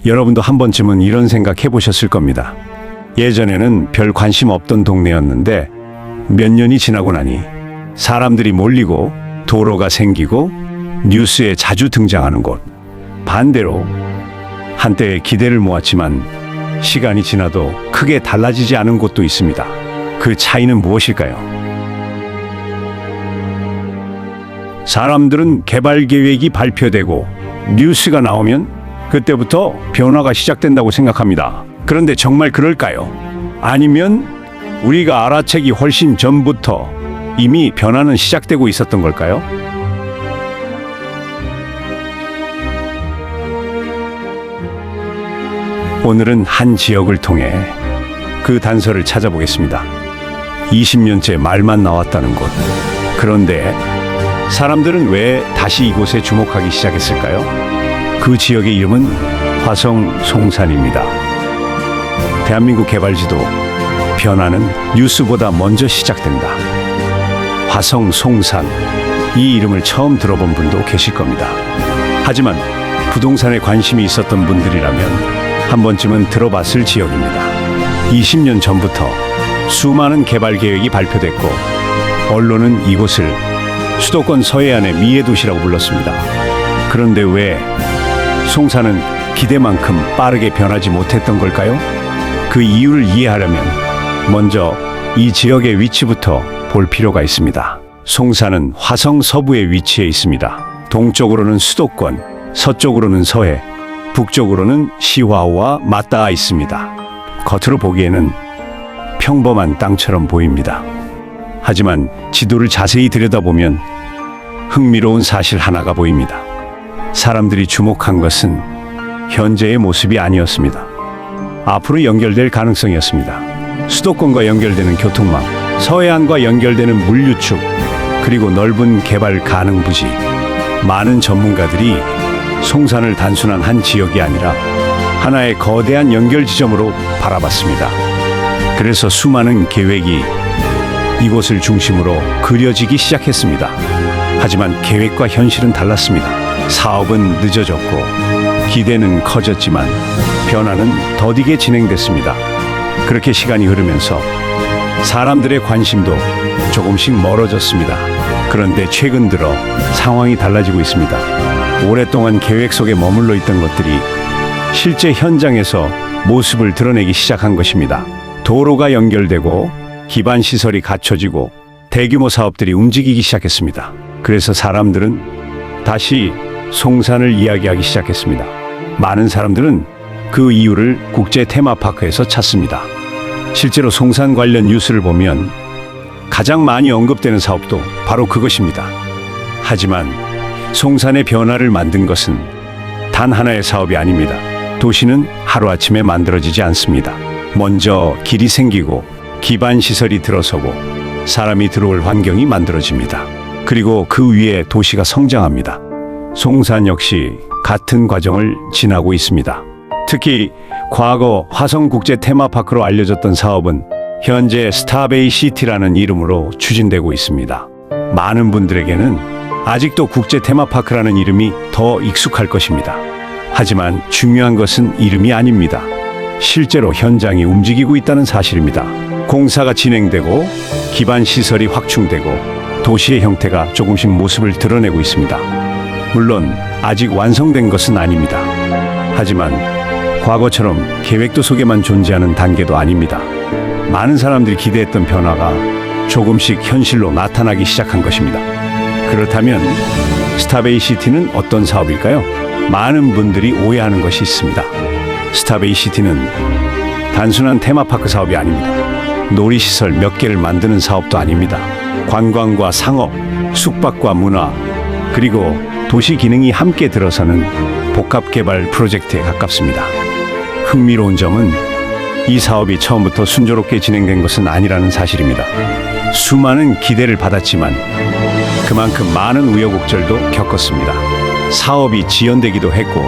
여러분도 한 번쯤은 이런 생각 해보셨을 겁니다. 예전에는 별 관심 없던 동네였는데 몇 년이 지나고 나니 사람들이 몰리고 도로가 생기고 뉴스에 자주 등장하는 곳. 반대로 한때 기대를 모았지만 시간이 지나도 크게 달라지지 않은 곳도 있습니다. 그 차이는 무엇일까요? 사람들은 개발 계획이 발표되고 뉴스가 나오면 그때부터 변화가 시작된다고 생각합니다. 그런데 정말 그럴까요? 아니면 우리가 알아채기 훨씬 전부터 이미 변화는 시작되고 있었던 걸까요? 오늘은 한 지역을 통해 그 단서를 찾아보겠습니다. 20년째 말만 나왔다는 곳. 그런데 사람들은 왜 다시 이곳에 주목하기 시작했을까요? 그 지역의 이름은 화성 송산입니다. 대한민국 개발지도 변화는 뉴스보다 먼저 시작된다. 화성 송산, 이 이름을 처음 들어본 분도 계실 겁니다. 하지만 부동산에 관심이 있었던 분들이라면 한 번쯤은 들어봤을 지역입니다. 20년 전부터 수많은 개발 계획이 발표됐고 언론은 이곳을 수도권 서해안의 미래 도시라고 불렀습니다. 그런데 왜 송산은 기대만큼 빠르게 변하지 못했던 걸까요? 그 이유를 이해하려면 먼저 이 지역의 위치부터 볼 필요가 있습니다. 송산은 화성 서부에 위치해 있습니다. 동쪽으로는 수도권, 서쪽으로는 서해, 북쪽으로는 시화호와 맞닿아 있습니다. 겉으로 보기에는 평범한 땅처럼 보입니다. 하지만 지도를 자세히 들여다보면 흥미로운 사실 하나가 보입니다. 사람들이 주목한 것은 현재의 모습이 아니었습니다. 앞으로 연결될 가능성이었습니다. 수도권과 연결되는 교통망, 서해안과 연결되는 물류축, 그리고 넓은 개발 가능 부지. 많은 전문가들이 송산을 단순한 한 지역이 아니라 하나의 거대한 연결 지점으로 바라봤습니다. 그래서 수많은 계획이 이곳을 중심으로 그려지기 시작했습니다. 하지만 계획과 현실은 달랐습니다. 사업은 늦어졌고 기대는 커졌지만 변화는 더디게 진행됐습니다. 그렇게 시간이 흐르면서 사람들의 관심도 조금씩 멀어졌습니다. 그런데 최근 들어 상황이 달라지고 있습니다. 오랫동안 계획 속에 머물러 있던 것들이 실제 현장에서 모습을 드러내기 시작한 것입니다. 도로가 연결되고 기반 시설이 갖춰지고 대규모 사업들이 움직이기 시작했습니다. 그래서 사람들은 다시 송산을 이야기하기 시작했습니다. 많은 사람들은 그 이유를 국제 테마파크에서 찾습니다. 실제로 송산 관련 뉴스를 보면 가장 많이 언급되는 사업도 바로 그것입니다. 하지만 송산의 변화를 만든 것은 단 하나의 사업이 아닙니다. 도시는 하루아침에 만들어지지 않습니다. 먼저 길이 생기고 기반 시설이 들어서고 사람이 들어올 환경이 만들어집니다. 그리고 그 위에 도시가 성장합니다. 송산 역시 같은 과정을 지나고 있습니다. 특히 과거 화성국제 테마파크로 알려졌던 사업은 현재 스타베이 시티라는 이름으로 추진되고 있습니다. 많은 분들에게는 아직도 국제 테마파크라는 이름이 더 익숙할 것입니다. 하지만 중요한 것은 이름이 아닙니다. 실제로 현장이 움직이고 있다는 사실입니다. 공사가 진행되고 기반 시설이 확충되고 도시의 형태가 조금씩 모습을 드러내고 있습니다. 물론 아직 완성된 것은 아닙니다. 하지만 과거처럼 계획도 속에만 존재하는 단계도 아닙니다. 많은 사람들이 기대했던 변화가 조금씩 현실로 나타나기 시작한 것입니다. 그렇다면 스타베이 시티는 어떤 사업일까요? 많은 분들이 오해하는 것이 있습니다. 스타베이 시티는 단순한 테마파크 사업이 아닙니다. 놀이시설 몇 개를 만드는 사업도 아닙니다. 관광과 상업, 숙박과 문화, 그리고 도시 기능이 함께 들어서는 복합개발 프로젝트에 가깝습니다. 흥미로운 점은 이 사업이 처음부터 순조롭게 진행된 것은 아니라는 사실입니다. 수많은 기대를 받았지만 그만큼 많은 우여곡절도 겪었습니다. 사업이 지연되기도 했고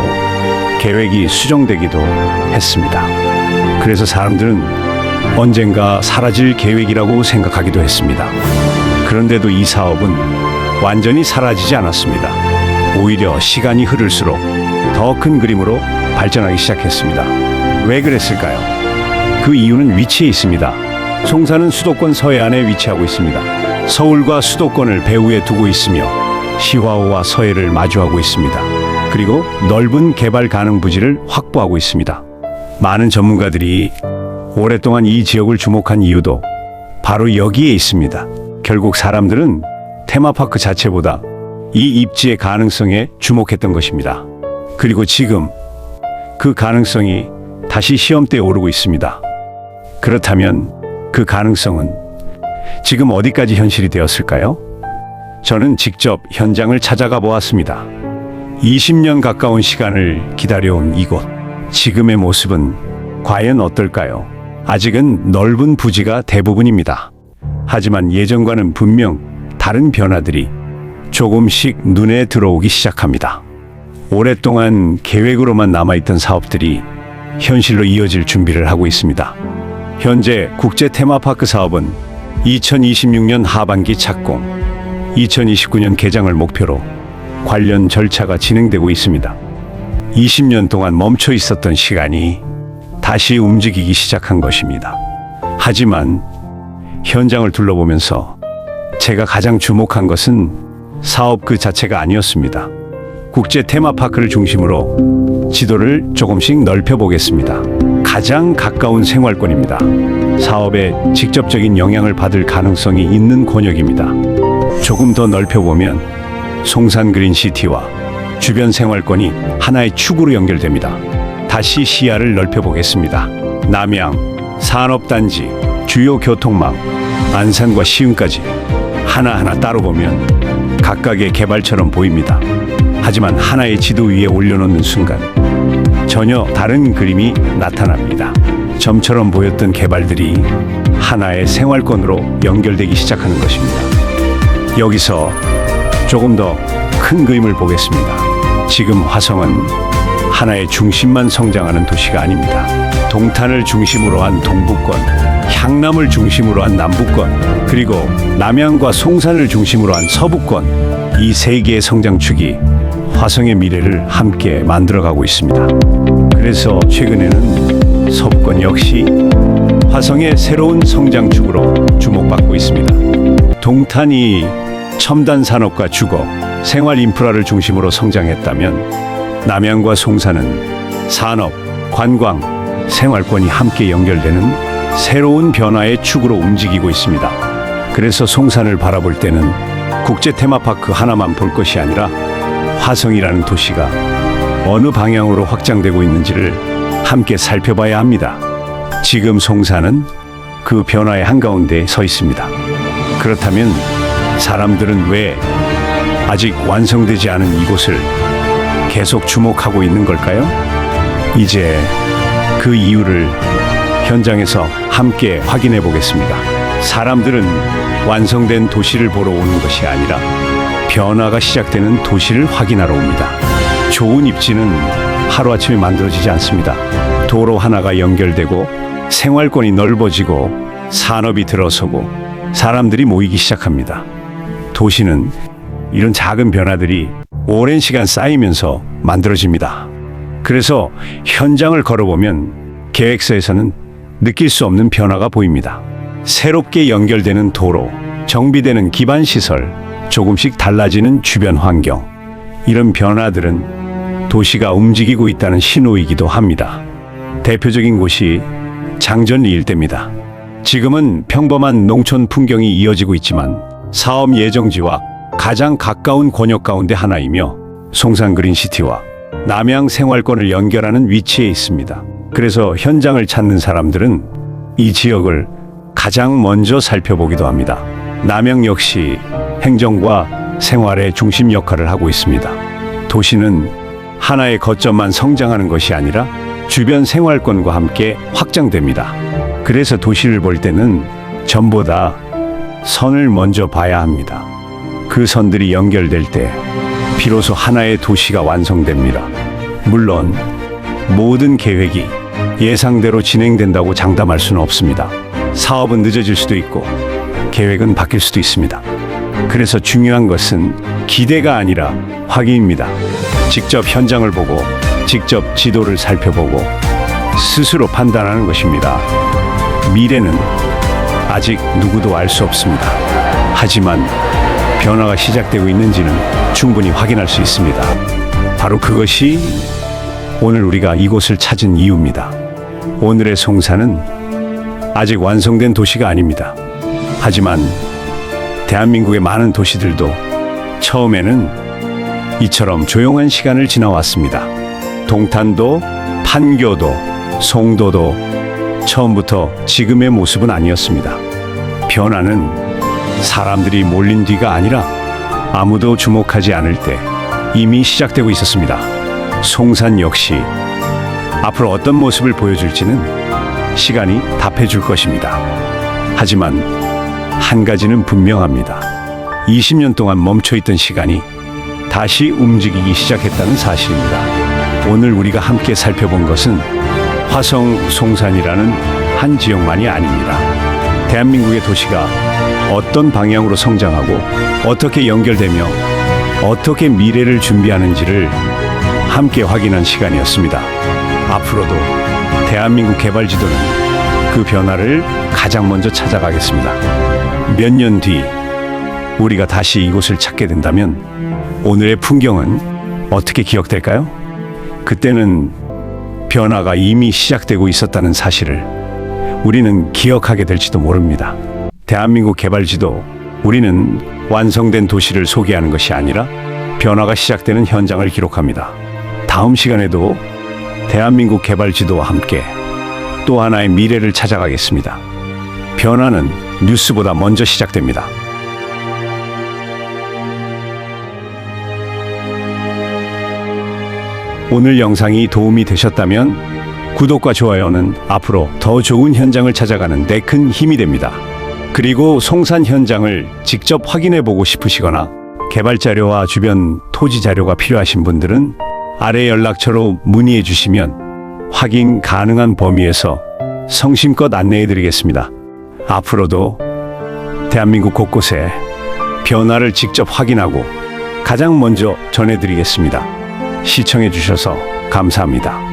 계획이 수정되기도 했습니다. 그래서 사람들은 언젠가 사라질 계획이라고 생각하기도 했습니다. 그런데도 이 사업은 완전히 사라지지 않았습니다. 오히려 시간이 흐를수록 더 큰 그림으로 발전하기 시작했습니다. 왜 그랬을까요? 그 이유는 위치에 있습니다. 송사는 수도권 서해안에 위치하고 있습니다. 서울과 수도권을 배후에 두고 있으며 시화호와 서해를 마주하고 있습니다. 그리고 넓은 개발 가능 부지를 확보하고 있습니다. 많은 전문가들이 오랫동안 이 지역을 주목한 이유도 바로 여기에 있습니다. 결국 사람들은 테마파크 자체보다 이 입지의 가능성에 주목했던 것입니다. 그리고 지금 그 가능성이 다시 시험대에 오르고 있습니다. 그렇다면 그 가능성은 지금 어디까지 현실이 되었을까요? 저는 직접 현장을 찾아가 보았습니다. 20년 가까운 시간을 기다려온 이곳. 지금의 모습은 과연 어떨까요? 아직은 넓은 부지가 대부분입니다. 하지만 예전과는 분명 다른 변화들이 조금씩 눈에 들어오기 시작합니다. 오랫동안 계획으로만 남아있던 사업들이 현실로 이어질 준비를 하고 있습니다. 현재 국제 테마파크 사업은 2026년 하반기 착공, 2029년 개장을 목표로 관련 절차가 진행되고 있습니다. 20년 동안 멈춰 있었던 시간이 다시 움직이기 시작한 것입니다. 하지만 현장을 둘러보면서 제가 가장 주목한 것은 사업 그 자체가 아니었습니다. 국제 테마파크를 중심으로 지도를 조금씩 넓혀보겠습니다. 가장 가까운 생활권입니다. 사업에 직접적인 영향을 받을 가능성이 있는 권역입니다. 조금 더 넓혀보면 송산 그린시티와 주변 생활권이 하나의 축으로 연결됩니다. 다시 시야를 넓혀보겠습니다. 남양, 산업단지, 주요 교통망, 안산과 시흥까지 하나하나 따로 보면 각각의 개발처럼 보입니다. 하지만 하나의 지도 위에 올려놓는 순간 전혀 다른 그림이 나타납니다. 점처럼 보였던 개발들이 하나의 생활권으로 연결되기 시작하는 것입니다. 여기서 조금 더 큰 그림을 보겠습니다. 지금 화성은 하나의 중심만 성장하는 도시가 아닙니다. 동탄을 중심으로 한 동부권, 향남을 중심으로 한 남부권, 그리고 남양과 송산을 중심으로 한 서부권, 이 세 개의 성장축이 화성의 미래를 함께 만들어가고 있습니다. 그래서 최근에는 서부권 역시 화성의 새로운 성장축으로 주목받고 있습니다. 동탄이 첨단 산업과 주거, 생활 인프라를 중심으로 성장했다면 남양과 송산은 산업, 관광, 생활권이 함께 연결되는 새로운 변화의 축으로 움직이고 있습니다. 그래서 송산을 바라볼 때는 국제 테마파크 하나만 볼 것이 아니라 화성이라는 도시가 어느 방향으로 확장되고 있는지를 함께 살펴봐야 합니다. 지금 송산은 그 변화의 한가운데에 서 있습니다. 그렇다면 사람들은 왜 아직 완성되지 않은 이곳을 계속 주목하고 있는 걸까요? 이제 그 이유를 현장에서 함께 확인해 보겠습니다. 사람들은 완성된 도시를 보러 오는 것이 아니라 변화가 시작되는 도시를 확인하러 옵니다. 좋은 입지는 하루아침에 만들어지지 않습니다. 도로 하나가 연결되고 생활권이 넓어지고 산업이 들어서고 사람들이 모이기 시작합니다. 도시는 이런 작은 변화들이 오랜 시간 쌓이면서 만들어집니다. 그래서 현장을 걸어보면 계획서에서는 느낄 수 없는 변화가 보입니다. 새롭게 연결되는 도로, 정비되는 기반 시설, 조금씩 달라지는 주변 환경. 이런 변화들은 도시가 움직이고 있다는 신호이기도 합니다. 대표적인 곳이 장전 일대입니다. 지금은 평범한 농촌 풍경이 이어지고 있지만 사업 예정지와 가장 가까운 권역 가운데 하나이며 송산 그린시티와 남양 생활권을 연결하는 위치에 있습니다. 그래서 현장을 찾는 사람들은 이 지역을 가장 먼저 살펴보기도 합니다. 남양 역시 행정과 생활의 중심 역할을 하고 있습니다. 도시는 하나의 거점만 성장하는 것이 아니라 주변 생활권과 함께 확장됩니다. 그래서 도시를 볼 때는 전보다 선을 먼저 봐야 합니다. 그 선들이 연결될 때 비로소 하나의 도시가 완성됩니다. 물론 모든 계획이 예상대로 진행된다고 장담할 수는 없습니다. 사업은 늦어질 수도 있고 계획은 바뀔 수도 있습니다. 그래서 중요한 것은 기대가 아니라 확인입니다. 직접 현장을 보고 직접 지도를 살펴보고 스스로 판단하는 것입니다. 미래는 아직 누구도 알 수 없습니다. 하지만 변화가 시작되고 있는지는 충분히 확인할 수 있습니다. 바로 그것이 오늘 우리가 이곳을 찾은 이유입니다. 오늘의 송산은 아직 완성된 도시가 아닙니다. 하지만 대한민국의 많은 도시들도 처음에는 이처럼 조용한 시간을 지나왔습니다. 동탄도, 판교도, 송도도 처음부터 지금의 모습은 아니었습니다. 변화는 사람들이 몰린 뒤가 아니라 아무도 주목하지 않을 때 이미 시작되고 있었습니다. 송산 역시 앞으로 어떤 모습을 보여줄지는 시간이 답해줄 것입니다. 하지만 한 가지는 분명합니다. 20년 동안 멈춰있던 시간이 다시 움직이기 시작했다는 사실입니다. 오늘 우리가 함께 살펴본 것은 화성 송산이라는 한 지역만이 아닙니다. 대한민국의 도시가 어떤 방향으로 성장하고 어떻게 연결되며 어떻게 미래를 준비하는지를 함께 확인한 시간이었습니다. 앞으로도 대한민국 개발 지도는 그 변화를 가장 먼저 찾아가겠습니다. 몇 년 뒤 우리가 다시 이곳을 찾게 된다면 오늘의 풍경은 어떻게 기억될까요? 그때는 변화가 이미 시작되고 있었다는 사실을 우리는 기억하게 될지도 모릅니다. 대한민국 개발 지도, 우리는 완성된 도시를 소개하는 것이 아니라 변화가 시작되는 현장을 기록합니다. 다음 시간에도 대한민국 개발 지도와 함께 또 하나의 미래를 찾아가겠습니다. 변화는 뉴스보다 먼저 시작됩니다. 오늘 영상이 도움이 되셨다면 구독과 좋아요는 앞으로 더 좋은 현장을 찾아가는 데 큰 힘이 됩니다. 그리고 송산 현장을 직접 확인해 보고 싶으시거나 개발 자료와 주변 토지 자료가 필요하신 분들은 아래 연락처로 문의해 주시면 확인 가능한 범위에서 성심껏 안내해 드리겠습니다. 앞으로도 대한민국 곳곳에 변화를 직접 확인하고 가장 먼저 전해 드리겠습니다. 시청해 주셔서 감사합니다.